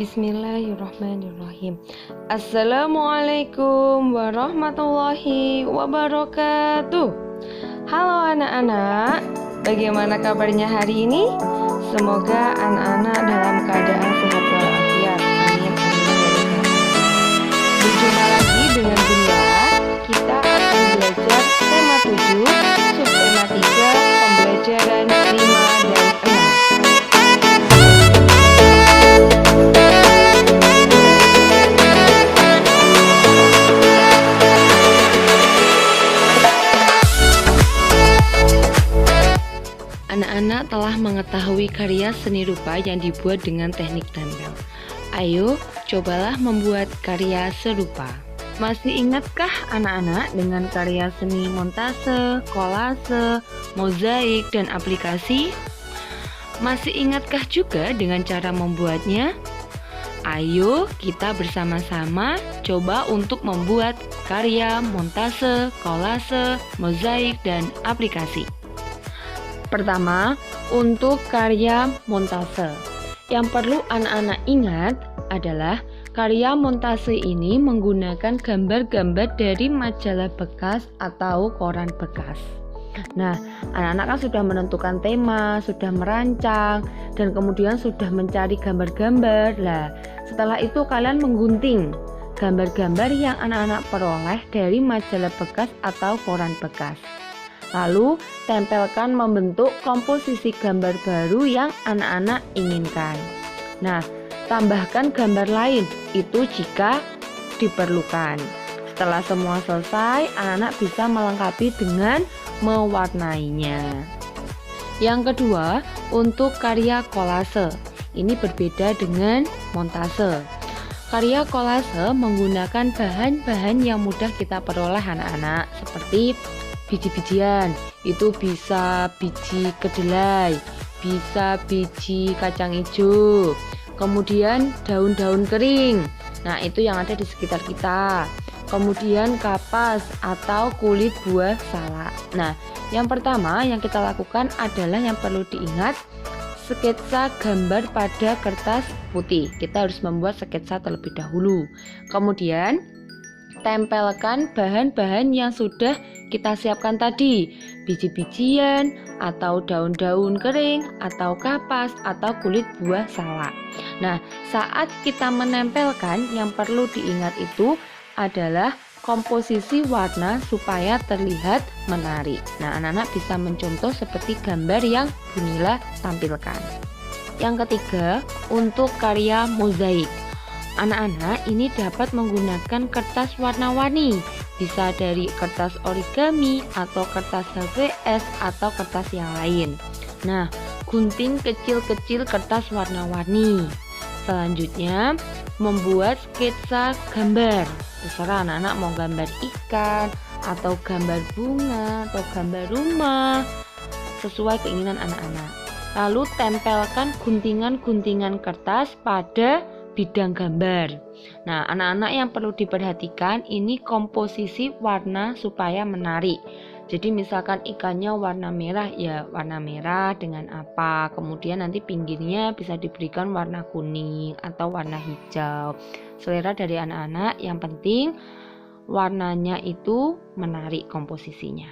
Bismillahirrahmanirrahim. Assalamualaikum warahmatullahi wabarakatuh. Halo anak-anak, bagaimana kabarnya hari ini? Semoga anak-anak dalam keadaan sehat walafiat. Amin, amin. Berjumpa lagi dengan Bunda. Kita akan belajar tema 7, subtema 3, pembelajaran 5 dan 6. Anak-anak telah mengetahui karya seni rupa yang dibuat dengan teknik tempel. Ayo, cobalah membuat karya serupa. Masih ingatkah anak-anak dengan karya seni montase, kolase, mozaik, dan aplikasi? Masih ingatkah juga dengan cara membuatnya? Ayo, kita bersama-sama coba untuk membuat karya montase, kolase, mozaik, dan aplikasi. Pertama, untuk karya montase, yang perlu anak-anak ingat adalah karya montase ini menggunakan gambar-gambar dari majalah bekas atau koran bekas. Nah, anak-anak kan sudah menentukan tema, sudah merancang, dan kemudian sudah mencari gambar-gambar. Nah, setelah itu kalian menggunting gambar-gambar yang anak-anak peroleh dari majalah bekas atau koran bekas. Lalu, tempelkan membentuk komposisi gambar baru yang anak-anak inginkan. Nah, tambahkan gambar lain, itu jika diperlukan. Setelah semua selesai, anak-anak bisa melengkapi dengan mewarnainya. Yang kedua, untuk karya kolase. Ini berbeda dengan montase. Karya kolase menggunakan bahan-bahan yang mudah kita peroleh anak-anak, seperti biji-bijian, itu bisa biji kedelai, bisa biji kacang hijau, kemudian daun-daun kering, nah itu yang ada di sekitar kita, kemudian kapas atau kulit buah salak. Nah, yang pertama yang kita lakukan adalah yang perlu diingat, sketsa gambar pada kertas putih. Kita harus membuat sketsa terlebih dahulu, kemudian tempelkan bahan-bahan yang sudah kita siapkan tadi, biji-bijian atau daun-daun kering atau kapas atau kulit buah salak. Nah, saat kita menempelkan, yang perlu diingat itu adalah komposisi warna supaya terlihat menarik. Nah, anak-anak bisa mencontoh seperti gambar yang Bunila tampilkan. Yang ketiga, untuk karya mozaik. Anak-anak ini dapat menggunakan kertas warna-warni, bisa dari kertas origami atau kertas HVS atau kertas yang lain. Nah, gunting kecil-kecil kertas warna-warni. Selanjutnya, membuat sketsa gambar. Terserah anak-anak mau gambar ikan, atau gambar bunga, atau gambar rumah, sesuai keinginan anak-anak. Lalu tempelkan guntingan-guntingan kertas pada bidang gambar. Nah, anak-anak yang perlu diperhatikan ini komposisi warna supaya menarik. Jadi misalkan ikannya warna merah, ya warna merah dengan apa, kemudian nanti pinggirnya bisa diberikan warna kuning atau warna hijau. Selera dari anak-anak, yang penting warnanya itu menarik komposisinya.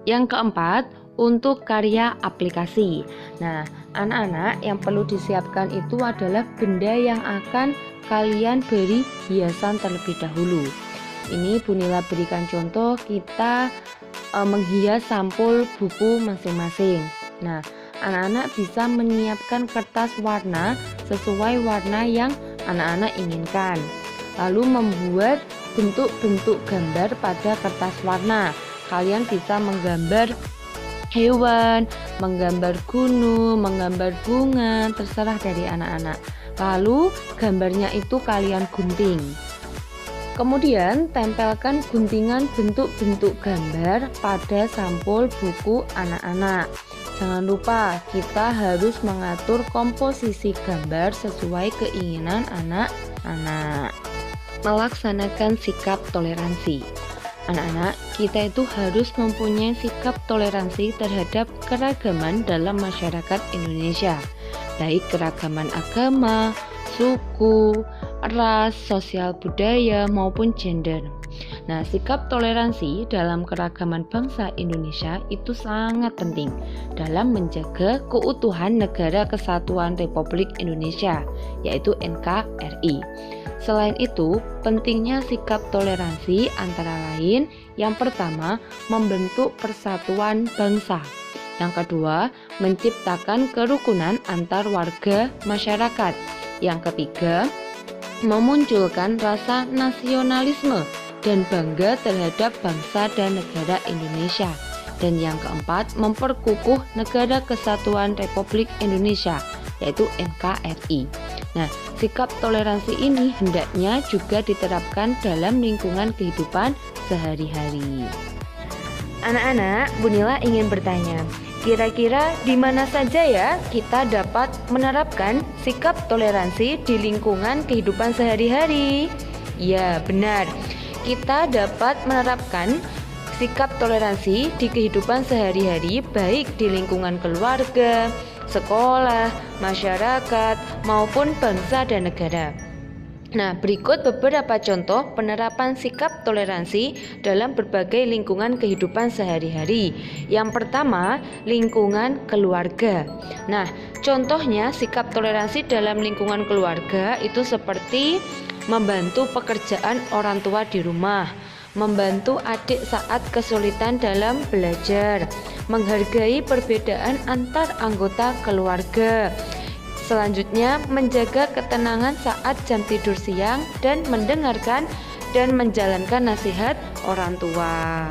Yang keempat, untuk karya aplikasi. Nah, anak-anak yang perlu disiapkan itu adalah benda yang akan kalian beri hiasan terlebih dahulu. Ini Bunila berikan contoh, kita menghias sampul buku masing-masing. Nah, anak-anak bisa menyiapkan kertas warna sesuai warna yang anak-anak inginkan. Lalu membuat bentuk-bentuk gambar pada kertas warna. Kalian bisa menggambar hewan, menggambar gunung, menggambar bunga, terserah dari anak-anak. Lalu gambarnya itu kalian gunting. Kemudian tempelkan guntingan bentuk-bentuk gambar pada sampul buku anak-anak. Jangan lupa kita harus mengatur komposisi gambar sesuai keinginan anak-anak. Melaksanakan sikap toleransi. Anak-anak, kita itu harus mempunyai sikap toleransi terhadap keragaman dalam masyarakat Indonesia, baik keragaman agama, suku, ras, sosial budaya, maupun gender. Nah, sikap toleransi dalam keragaman bangsa Indonesia itu sangat penting dalam menjaga keutuhan Negara Kesatuan Republik Indonesia, yaitu NKRI. Selain itu, pentingnya sikap toleransi antara lain, yang pertama, membentuk persatuan bangsa. Yang kedua, menciptakan kerukunan antar warga masyarakat. Yang ketiga, memunculkan rasa nasionalisme dan bangga terhadap bangsa dan negara Indonesia. Dan yang keempat, memperkukuh Negara Kesatuan Republik Indonesia, yaitu NKRI. Nah, sikap toleransi ini hendaknya juga diterapkan dalam lingkungan kehidupan sehari-hari. Anak-anak, Bunila ingin bertanya, kira-kira di mana saja ya kita dapat menerapkan sikap toleransi di lingkungan kehidupan sehari-hari? Ya, benar. Kita dapat menerapkan sikap toleransi di kehidupan sehari-hari baik di lingkungan keluarga, sekolah, masyarakat, maupun bangsa dan negara. Nah, berikut beberapa contoh penerapan sikap toleransi dalam berbagai lingkungan kehidupan sehari-hari. Yang pertama, lingkungan keluarga. Nah, contohnya sikap toleransi dalam lingkungan keluarga itu seperti membantu pekerjaan orang tua di rumah, membantu adik saat kesulitan dalam belajar, menghargai perbedaan antar anggota keluarga. Selanjutnya, menjaga ketenangan saat jam tidur siang dan mendengarkan dan menjalankan nasihat orang tua.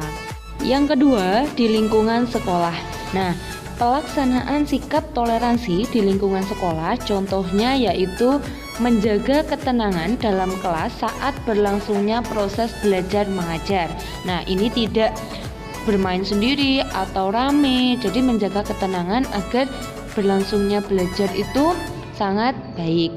Yang kedua, di lingkungan sekolah. Nah, pelaksanaan sikap toleransi di lingkungan sekolah contohnya yaitu menjaga ketenangan dalam kelas saat berlangsungnya proses belajar mengajar. Nah, ini tidak bermain sendiri atau rame, jadi menjaga ketenangan agar berlangsungnya belajar itu sangat baik.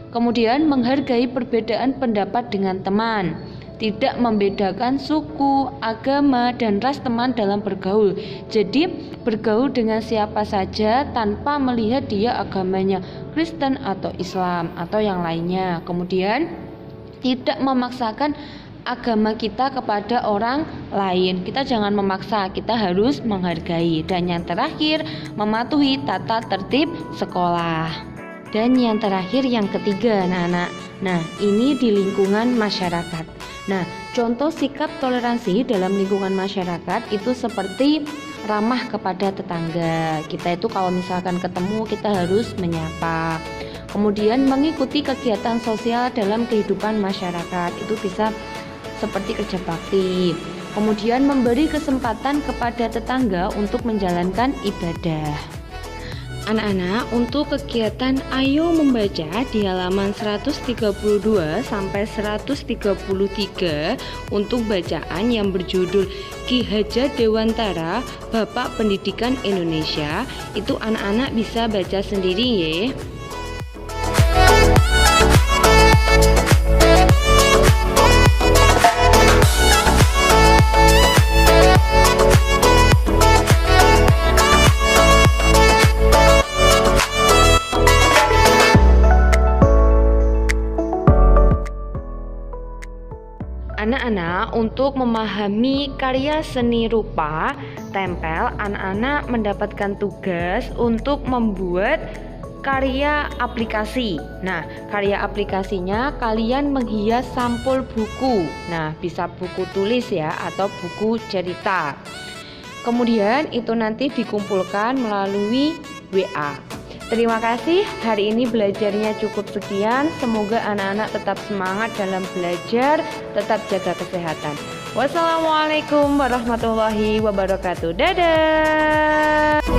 Kemudian menghargai perbedaan pendapat dengan teman, tidak membedakan suku, agama, dan ras teman dalam bergaul. Jadi bergaul dengan siapa saja tanpa melihat dia agamanya Kristen atau Islam atau yang lainnya. Kemudian tidak memaksakan agama kita kepada orang lain. Kita jangan memaksa, kita harus menghargai. Dan yang terakhir, mematuhi tata tertib sekolah. Dan yang terakhir, yang ketiga, anak-anak. Nah, ini di lingkungan masyarakat. Nah, contoh sikap toleransi dalam lingkungan masyarakat itu seperti ramah kepada tetangga. Kita itu kalau misalkan ketemu kita harus menyapa. Kemudian mengikuti kegiatan sosial dalam kehidupan masyarakat. Itu bisa seperti kerja bakti. Kemudian memberi kesempatan kepada tetangga untuk menjalankan ibadah. Anak-anak, untuk kegiatan Ayo Membaca di halaman 132 sampai 133 untuk bacaan yang berjudul Ki Hajar Dewantara, Bapak Pendidikan Indonesia, itu anak-anak bisa baca sendiri ya. Anak-anak, untuk memahami karya seni rupa tempel, anak-anak mendapatkan tugas untuk membuat karya aplikasi. Nah, karya aplikasinya kalian menghias sampul buku. Nah, bisa buku tulis ya atau buku cerita. Kemudian itu nanti dikumpulkan melalui WA. Terima kasih, hari ini belajarnya cukup sekian. Semoga anak-anak tetap semangat dalam belajar, tetap jaga kesehatan. Wassalamualaikum warahmatullahi wabarakatuh. Dadah.